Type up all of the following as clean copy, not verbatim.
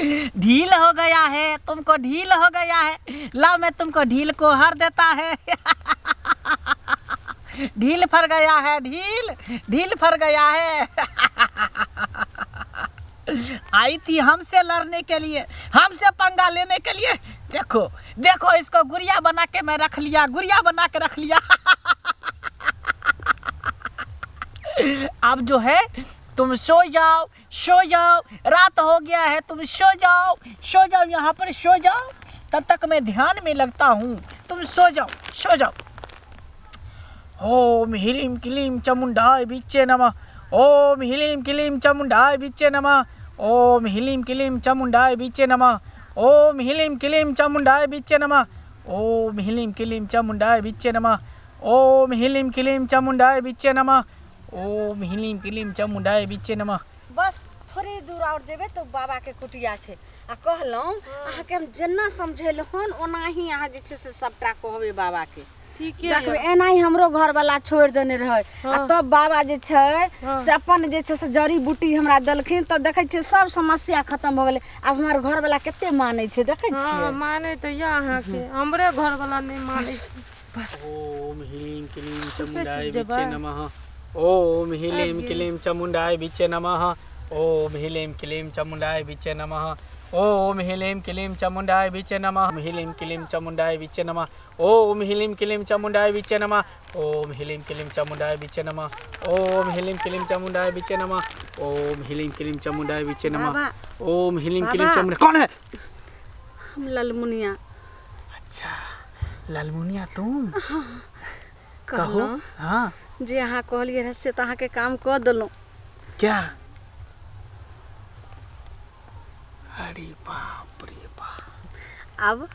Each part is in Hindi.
ढील हो गया है, तुमको ढील हो गया है, लाओ मैं तुमको ढील को हर देता है। ढील फर गया है, ढील फर गया है। आई थी हमसे लड़ने के लिए, हमसे पंगा लेने के लिए। देखो देखो, इसको गुड़िया बना के मैं रख लिया, गुड़िया बना के रख लिया। अब जो है तुम सो जाओ, सो जाओ, रात हो गया है, तुम सो जाओ, सो जाओ, यहाँ पर सो जाओ। तब तक मैं ध्यान में लगता हूँ, तुम सो जाओ, सो जाओ। ओम ह्रीं क्लीं चामुंडाय विच्चे नमः। ओम ह्रीं क्लीं चामुंडाय विच्चे नमः। ओम ह्रीं क्लीं चामुंडाय विच्चे नमः। ओम ह्रीं क्लीं चामुंडाय विच्चे नमः। ओम ह्रीं क्लीं चामुंडाय विच्चे नमः। ओम ह्रीं क्लीं चामुंडाय विच्चे नमः। ओम ह्रीं क्लीं चामुंडाय विच्चे नमः। बस थोड़ी दूर और जेबे तो बाबा के कुटिया छे। आ कहलौं अहाँ के हम जेना समझेलहन ओना ही अहाँ जे छे से सबटा कहबे बाबा के। ठीक है, देखबे एना ही हमरो घर वाला छोड़ देने रहे। आ तब बाबा जे छे से अपन जे छे से जड़ी बूटी हमरा देलखिन, त देखे छे सब समस्या खत्म हो गेले। अब हमार घर वाला केते माने छे, देखे छे। हां माने त या अहाँ के हमरे घर वाला नहीं माने। बस ओम ह्रीं क्लीं चामुंडाय विच्चे नमः। ओम ह्रीं क्लीं चामुंडाय विच्चे नमः। ओम ह्रीं क्लीं चामुंडाय विच्चे नमः। ओम ह्रीं क्लीं चामुंडाय विच्चे नमः। ह्रीं क्लीं चामुंडाय विच्चे नमः। ओम ह्रीं क्लीं चामुंडाय विच्चे नमः। ओम ह्रीं क्लीं चामुंडाय विच्चे नमः। ओम ह्रीं क्लीं चामुंडाय विच्चे नमः। ओम ह्रीं क्लीं चामुंडाय विच्चे नमः। ओम ह्रीं क्लीं चामुंडाय। कौन है? हम ललमुनिया। अच्छा ललमुनिया तुम? कहो हाँ जे अहाँ कहलिए रहे से त अहाँ के काम क देलौं। क्या? अरे बाप रे बाप। अब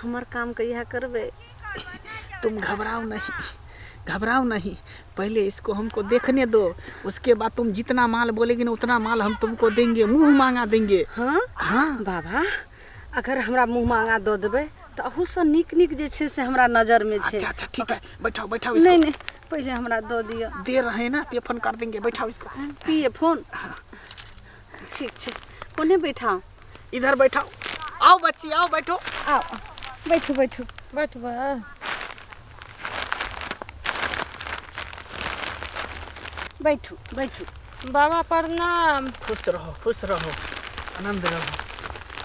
हमार काम कहिया करबे? तुम घबराओ नहीं, पहले इसको हमको देखने दो, उसके बाद तुम जितना माल बोलेगी ना उतना माल हम तुमको देंगे, मुंह मांगा देंगे। हाँ हाँ बाबा, अगर हमरा मुंह मांगा दो देबे तो अहू से निक निक जे छे से हमरा नजर में छे। अच्छा ठीक है, बैठाओ इसको। नहीं पहले हमरा दो दियो। दे रहे हैं ना, पे फोन कर देंगे, बैठाओ इसको। पिए फोन? ठीक छे, कोने बैठाओ? इधर बैठाओ। आओ बच्ची आओ, बैठो। आओ बैठो बैठो बैठ बा। बैठो बैठो। बाबा प्रणाम। खुश रहो, आनंद रहो।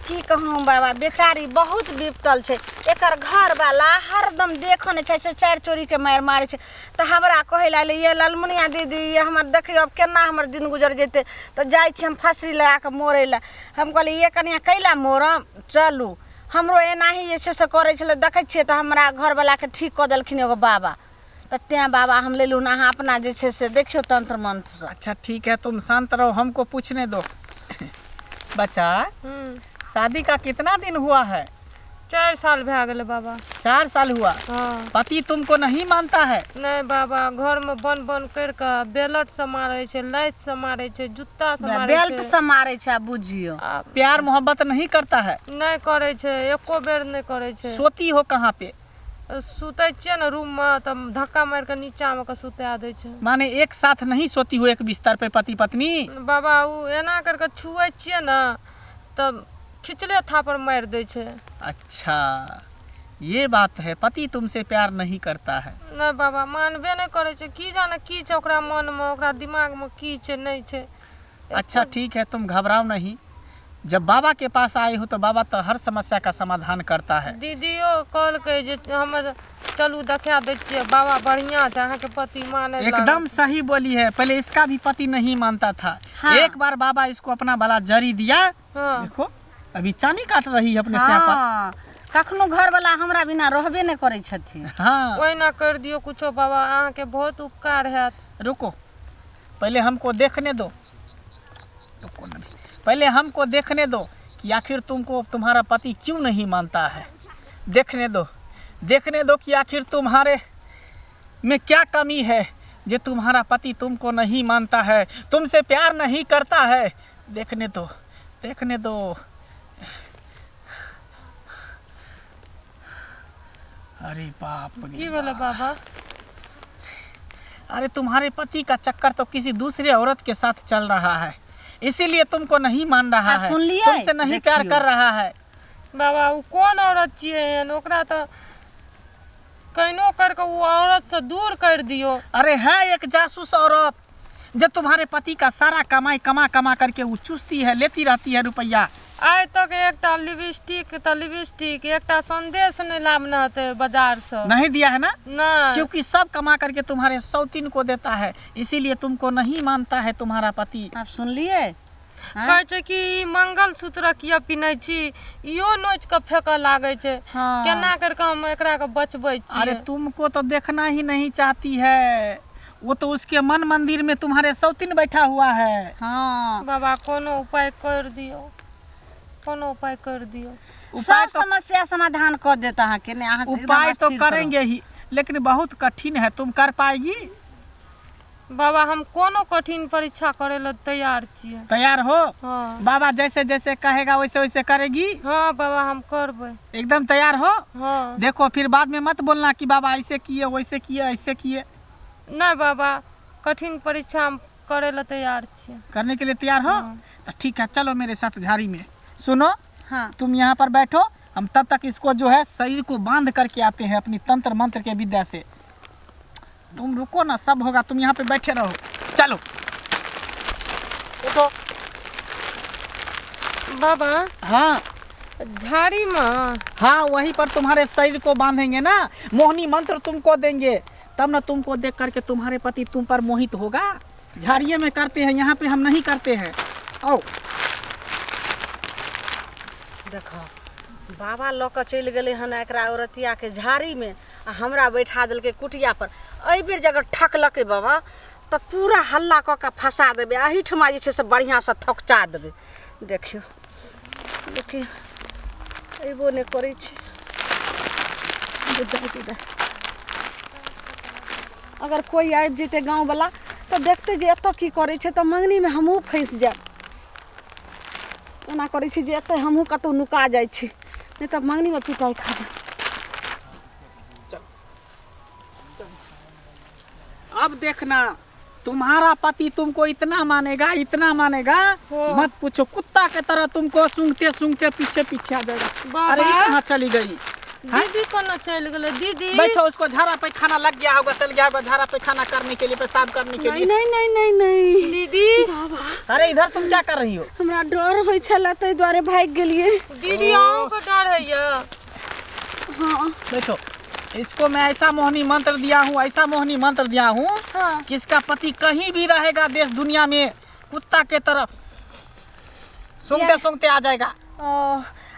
की कहूँ बाबा, बेचारी बहुत विपतल छे। एकर घर वाला हरदम देखने छे से चार चोरी के मार मारे छे। तो हमरा कहे ला ये ललमुनिया दीदी, ये हमर देखियो अब केना हमर दिन गुजर जेते। तो जाय छी हम फांसी लगा के मोरे ला। हम कहली ये कनिया कैला मोरम, चलू। हमरो एना ही जे छे से करे छले, देखे छिए तो हमरा घर वाला के ठीक क देलखिन एगो बाबा। तो त्या बाबा हम लेलू ना, अहाँ अपना जे छे से देखियो तंत्र मंत्र से। अच्छा ठीक है, तुम शांत रहो, हमको पूछने दो। बच्चा शादी का कितना दिन हुआ है? 4 साल भे गेले बाबा। 4 साल हुआ? हाँ। पति तुमको नहीं मानता है? नहीं बाबा, घर में बन कर के बेलट से मारे छे, लाइट से मारे छे, जूता से मारे छे, बेल्ट से मारे छे। बुझियो प्यार मोहब्बत नहीं करता है? नहीं करे छे, एको बेर नहीं करे छे। सोती हो कहाँ पे? सुते छिए ना रूम में, तब धक्का मार के नीचा में के सुता दे छे। माने एक साथ नहीं सोती हो एक बिस्तर पे पति पत्नी? बाबा उ एना करके छुए छिए ना तब खिचले थापर मार दे छे। अच्छा ये बात है, पति तुमसे प्यार नहीं करता है? नहीं बाबा, मानबे नहीं करे छे। की जाने की छे ओकरा मन में, ओकरा दिमाग में की छे नहीं छे। अच्छा ठीक है, तुम घबराओ नहीं। जब बाबा के पास आए हो तो बाबा तो हर समस्या का समाधान करता है। दीदियो कहल के जे हम चलू देखा दे छिए, बाबा बढ़िया छे, अहाँ के पति माने एकदम सही बोली है। पहले इसका भी पति नहीं मानता था। हाँ। एक बार बाबा इसको अपना वाला जरी दिया। हाँ। देखो अभी चानी काट रही है अपने सिया पर। कखनो घर वाला हमरा बिना रहबे नहीं करे छथिन। हाँ कोई ना कर दियो कुछो बाबा, अहाँ के बहुत उपकार है। रुको पहले हमको देखने दो, रुको नहीं, पहले हमको देखने दो कि आखिर तुमको तुम्हारा पति क्यों नहीं मानता है। देखने दो कि आखिर तुम्हारे में क्या कमी है जो तुम्हारा पति तुमको नहीं मानता है, तुमसे प्यार नहीं करता है। देखने दो। अरे बाप रे की बोले बाबा? अरे तुम्हारे पति का चक्कर तो किसी दूसरे औरत के साथ चल रहा है। इसीलिए तुमको नहीं मान रहा आप है, सुन लिए? तुमसे नहीं प्यार देखियो। कर रहा है। बाबा वो कौन औरत छिए ओकरा तो कैनो करके वो औरत से दूर कर दियो। अरे है एक जासूस औरत जो तुम्हारे पति का सारा कमाई कमा कमा करके वो चूसती है, लेती रहती है रुपया। आइ तक एकटा लिपस्टिक एकटा संदेश नहीं लावना होते बाजार से। नहीं दिया है ना, नहीं क्योंकि सब कमा करके तुम्हारे सौतीन को देता है, इसीलिए तुमको नहीं मानता है तुम्हारा पति। आप सुन लिए? कहै छै कि मंगलसूत्र किया पिनै छी इहो नोच के फेंकऽ लागे छै। हाँ। केना करके हम एकरा के बचबै छी? अरे तुमको तो देखना ही नहीं चाहती है, वो तो उसके मन मंदिर में तुम्हारे सौतीन बैठा हुआ है। हाँ, बाबा कोनो उपाय कर दियो, कोनो उपाय कर दियो। उपाय सब समस्या समाधान कर देता है कि नहीं? अहाँ एकदम उपाय तो स्थिर से करेंगे ही, लेकिन बहुत कठिन है। तुम कर पाएगी? बाबा हम कोनो कठिन परीक्षा करे ला तैयार छियै। तैयार हो? हाँ बाबा जैसे जैसे कहेगा वैसे वैसे करेगी? हाँ बाबा हम करबै। एकदम तैयार हो? हाँ देखो फिर बाद में मत बोलना कि बाबा ऐसे किए वैसे किए ऐसे किए। नहीं बाबा कठिन परीक्षा हम करे ला तैयार छियै। करने के लिए तैयार हो? हाँ। तो ठीक है, चलो मेरे साथ झाड़ी में। सुनो, हाँ। तुम यहाँ पर बैठो, हम तब तक इसको जो है शरीर को बांध करके आते हैं अपनी तंत्र मंत्र के विद्या से। तुम रुको ना, सब होगा, तुम यहाँ पे बैठे रहो। चलो उठो। बाबा हाँ झाड़ी में हाँ, वहीं पर तुम्हारे शरीर को बांधेंगे ना, मोहिनी मंत्र तुमको देंगे, तब ना तुमको देख करके तुम्हारे पति तुम पर मोहित होगा। झाड़िए में करते हैं, यहाँ पे हम नहीं करते हैं। आओ। देखो बाबा लऽ कऽ चलि गेलै हन एकरा औरतिया के झाड़ी में, आ हमरा बैठा देलकै कुटिया पर। एहि बेर जगह ठकलकै बाबा तऽ पूरा हल्ला कऽ के फंसा देबै, एहिठमा जे छै से बढ़िआँ से थोकचा देबै। देखियौ देखियौ अयबो नहि करै छै। अगर कोई आबि जेतै गाँववला तऽ देखतै जे एतऽ की करै छै तऽ मङ्गनीमे हमहूँ फँसि जायब। एना करै छी जे एतऽ हमहूँ कतहु नुका जाइ छी, नहीं तो मंगनी में पिटाई खा जाए। अब देखना तुम्हारा पति तुमको इतना मानेगा, इतना मानेगा, मत पूछो। कुत्ता के तरह तुमको सूंघते सूंघते पीछे पीछे आ जाएगा। बाबा। अरे ये कहाँ चली गई? दीदी कोना चल गेलै? दीदी बैठो, उसको झाड़ा पैखाना लग गया होगा, चल गया होगा झाड़ा पैखाना करने के लिए, पेशाब करने के लिए। नहीं नहीं नहीं नहीं दीदी बाबा, अरे इधर तुम क्या कर रही हो? हमरा डर होइ छला तै दुआरे भाग गेलिए। दीदी अहूँ के डर है ये? हाँ बैठो, इसको मैं ऐसा मोहिनी मंत्र दिया हूँ, ऐसा मोहिनी मंत्र दिया हूँ हाँ। कि इसका पति कहीं भी रहेगा देश दुनिया में, कुत्ता के तरफ सूंघते सूंघते आ जाएगा।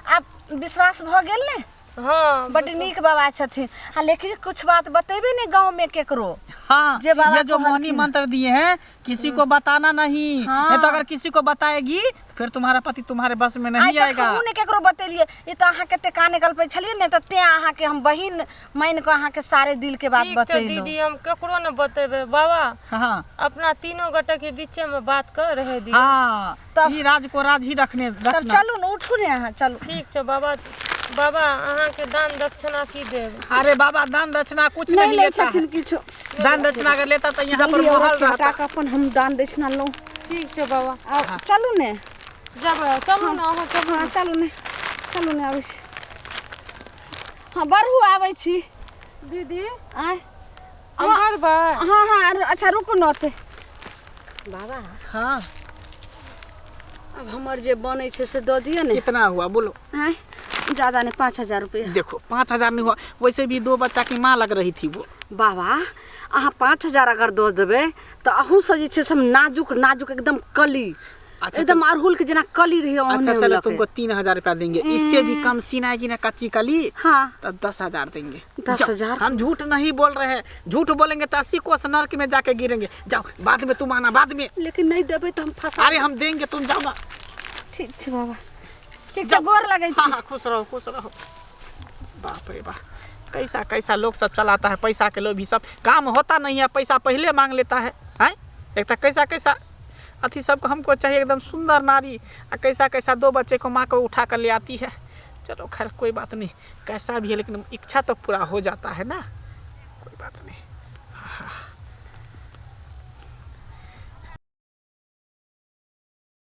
आप विश्वास भ गेल ने? हाँ बड़ नीक बाबा छथिन। हाँ लेकिन कुछ बात बतेबे ने गांव में केकरो। हाँ, जे बाबा ये जो कहलखिन मोहिनी मंत्र दिए हैं किसी को बताना नहीं। हाँ। नहीं तो अगर किसी को बताएगी फिर तुम्हारा पति तुम्हारे बस में आइ नहीं तक आएगा। हमहूँ ने केकरो बतेलिए। ये तो अहाँ कते कान निकल छलिए ने, तो ते अहाँ के हम बहिन मान के अहाँ के सारे दिल के बात ठीक छै बतेलहुँ। दीदी हम केकरो न बतेबे। बाबा हाँ अपना तीनों गोटे के बीचे में बात कर रहे दी। हाँ, तब- ये राज को राज ही तब रखना। चलू न, उठू ने अहाँ, चलू। ठीक छै बाबा। बाबा अहाँ के दान दक्षिणा की देब? अरे बाबा दान दक्षिणा कुछ नहीं नहीं ले लेता छथिन है। किछो। दान दक्षिणा अगर लेता तो यहाँ पर जल्दी महल औरत के रहता। टाका अपन हम दान दक्षिणा लो। ठीक छै बाबा। आ चलू ने। जब चलू न अहाँ चलू। हाँ चलू ने, चलू ने आबै छी। हाँ बरहू आबै छी। दीदी आय हम करबै? हाँ हाँ अच्छा रुकू न ओते। बाबा हाँ, अब हमर जे बनै छै से दऽ दिअ ने। कितना हुआ बोलो? आय ज्यादा नहीं, 5000 रुपया। देखो 5000 नहीं हुआ, वैसे भी 2 बच्चा की माँ लग रही थी वो। बाबा अहाँ 5000 अगर दऽ देबै तऽ अहूँ से जे छै से हम नाजुक नाजुक एकदम कली, अच्छा एकदम अड़हुल के जना कली रही। अच्छा चलो तुमको 3000 रुपया देंगे, इससे भी कम सीन आएगी ना कच्ची कली, हाँ तब 10,000 देंगे। 10,000? हम झूठ नहीं बोल रहे हैं, झूठ बोलेंगे तो 80 कोस नरक में जाके गिरेंगे। जाओ बाद में तुम आना, बाद में। लेकिन नहीं देबै तो हम फंसा। अरे हम देंगे, तुम जाओ ना। ठीक छै बाबा, ठीक छै, गोर लगै छी। हाँ हाँ, खुश रहो खुश रहो। बाप रे बाप, कैसा कैसा लोग सब चलाता है, पैसा के लोग भी सब काम होता नहीं है, पैसा पहले मांग लेता है। हैं एक तो कैसा कैसा अति सबको हमको चाहिए एकदम सुंदर नारी, और कैसा कैसा 2 बच्चे को माँ को उठा कर ले आती है। चलो खैर कोई बात नहीं, कैसा भी है लेकिन इच्छा तो पूरा हो जाता है ना, कोई बात नहीं।